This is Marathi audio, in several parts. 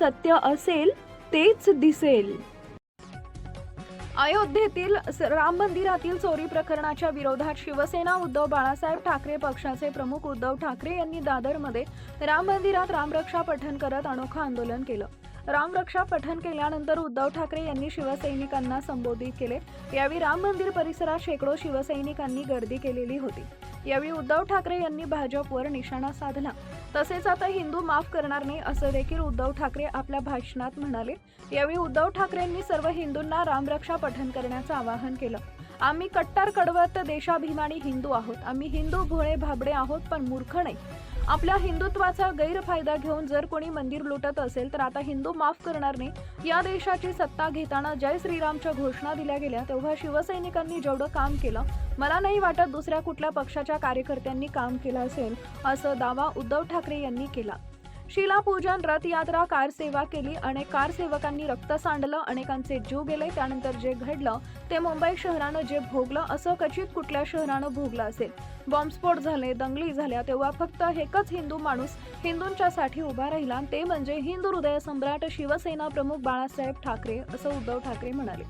सत्य असेल तेच दिसेल. अयोध्येतील राम मंदिरातील चोरी प्रकरणाच्या विरोधात शिवसेना उद्धव बाळासाहेब ठाकरे पक्षाचे प्रमुख उद्धव ठाकरे यांनी दादरमध्ये राम मंदिरात रामरक्षा पठण करत अनोखं आंदोलन केलं. रामरक्षा पठण केल्यानंतर उद्धव ठाकरे यांनी शिवसैनिकांना संबोधित केले. यावेळी राम मंदिर परिसरात शेकडो शिवसैनिकांनी गर्दी केलेली होती. यावेळी उद्धव ठाकरे यांनी भाजपवर निशाणा साधला. तसेच आता हिंदू माफ करणार नाही असं देखील उद्धव ठाकरे आपल्या भाषणात म्हणाले. यावेळी उद्धव ठाकरेंनी सर्व हिंदूंना रामरक्षा पठण करण्याचं आवाहन केलं. आम्ही कट्टर कडवट देशाभिमानी हिंदू आहोत. आम्ही हिंदू भोळे भाबडे आहोत, पण मूर्ख नाही. आपल्या हिंदुत्वाचा गैरफायदा घेऊन जर कोणी मंदिर लुटत असेल तर आता हिंदू माफ करणार नाही. या देशाची सत्ता घेताना जय श्रीरामच्या घोषणा दिल्या गेल्या तेव्हा शिवसैनिकांनी जेवढं काम केलं मला नाही वाटत दुसऱ्या कुठल्या पक्षाच्या कार्यकर्त्यांनी काम केलं असेल, असं दावा उद्धव ठाकरे यांनी केला. शिलापूजन, रथयात्रा, कारसेवा केली. अनेक कारसेवकांनी रक्त सांडलं, अनेकांचे जीव गेले. त्यानंतर जे घडलं ते मुंबई शहरानं जे भोगलं असं क्वचित कुठल्या शहरानं भोगलं असेल. बॉम्बस्फोट झाले, दंगली झाल्या, तेव्हा फक्त एकच हिंदू माणूस हिंदूंच्यासाठी उभा राहिला, ते म्हणजे हिंदू हृदय सम्राट शिवसेना प्रमुख बाळासाहेब ठाकरे, असं उद्धव ठाकरे म्हणाले.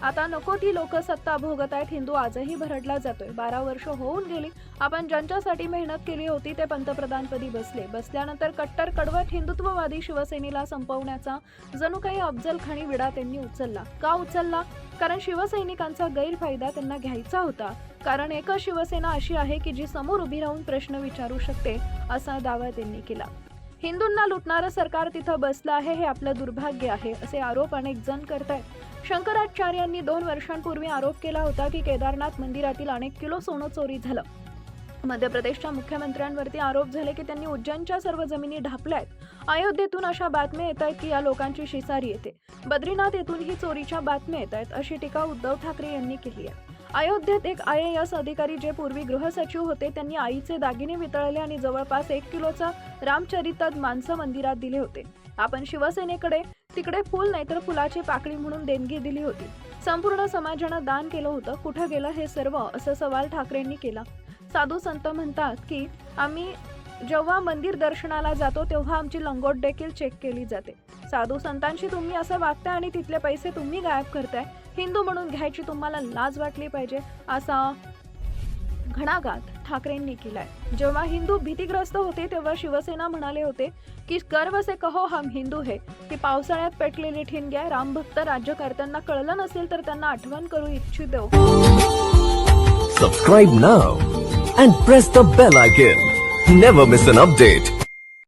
आता नको ती लोक सत्ता भोगत आहेत. हिंदू आजही भरडला जातोय. 12 वर्ष होऊन गेली. आपण ज्यांच्यासाठी मेहनत केली होती ते पंतप्रधानपदी बसल्यानंतर कट्टर कडवट हिंदुत्ववादी शिवसेनेला संपवण्याचा जणू काही अफजल खानी विडा त्यांनी उचलला. का उचलला? कारण शिवसैनिकांचा गैरफायदा त्यांना घ्यायचा होता. कारण एकच शिवसेना अशी आहे की जी समोर उभी राहून प्रश्न विचारू शकते, असा दावा त्यांनी केला. हिंदूंना लुटणारं सरकार तिथं बसलं आहे, हे आपलं दुर्भाग्य आहे, असे आरोप अनेक जण करतायत. शंकराचार्यांनी 2 वर्षांपूर्वी आरोप केला होता की केदारनाथ मंदिरातील अनेक किलो सोनं चोरी झालं. मध्य प्रदेशच्या मुख्यमंत्र्यांवरती आरोप झाले की त्यांनी उज्जैनच्या सर्व जमिनी ढापल्यात. अयोध्येतून अशा बातम्या येत आहेत की या लोकांची शिसारी येते. बद्रीनाथ येथूनही चोरीच्या बातम्या येत आहेत, अशी टीका उद्धव ठाकरे यांनी केली आहे. अयोध्येत एक IAS अधिकारी जे पूर्वी गृहसचिव होते त्यांनी आईचे दागिने वितळले आणि जवळपास 1 किलोचा रामचरित मानस मंदिरात दिले होते. आपण शिवसेनेकडे तिकडे फुल नाही तर फुलाची पाकळी म्हणून देणगी दिली होती. संपूर्ण समाजानं दान केलं होतं. कुठं गेलं हे सर्व, असा सवाल ठाकरेंनी केला. साधू संत म्हणतात की आम्ही जेव्हा मंदिर दर्शनाला जातो तेव्हा आमची लंगोट देखील चेक केली जाते. साधू संतांशी तुम्ही असं वागताय आणि तिथले पैसे तुम्ही गायब करताय. हिंदू म्हणून घ्यायची तुम्हाला लाज वाटली पाहिजे, असा घणाघात ठाकरेंनी केलाय. जेव्हा हिंदू भीतीग्रस्त होते तेव्हा शिवसेना म्हणाले होते की गर्व से कहो हम हिंदू है. ही पावसाळ्यात पेटलेली ठिणगी आहे. रामभक्त राज्यकर्त्यांना कळलं नसेल तर त्यांना आठवण करू इच्छितो. Subscribe now and press the bell icon. Never miss an update.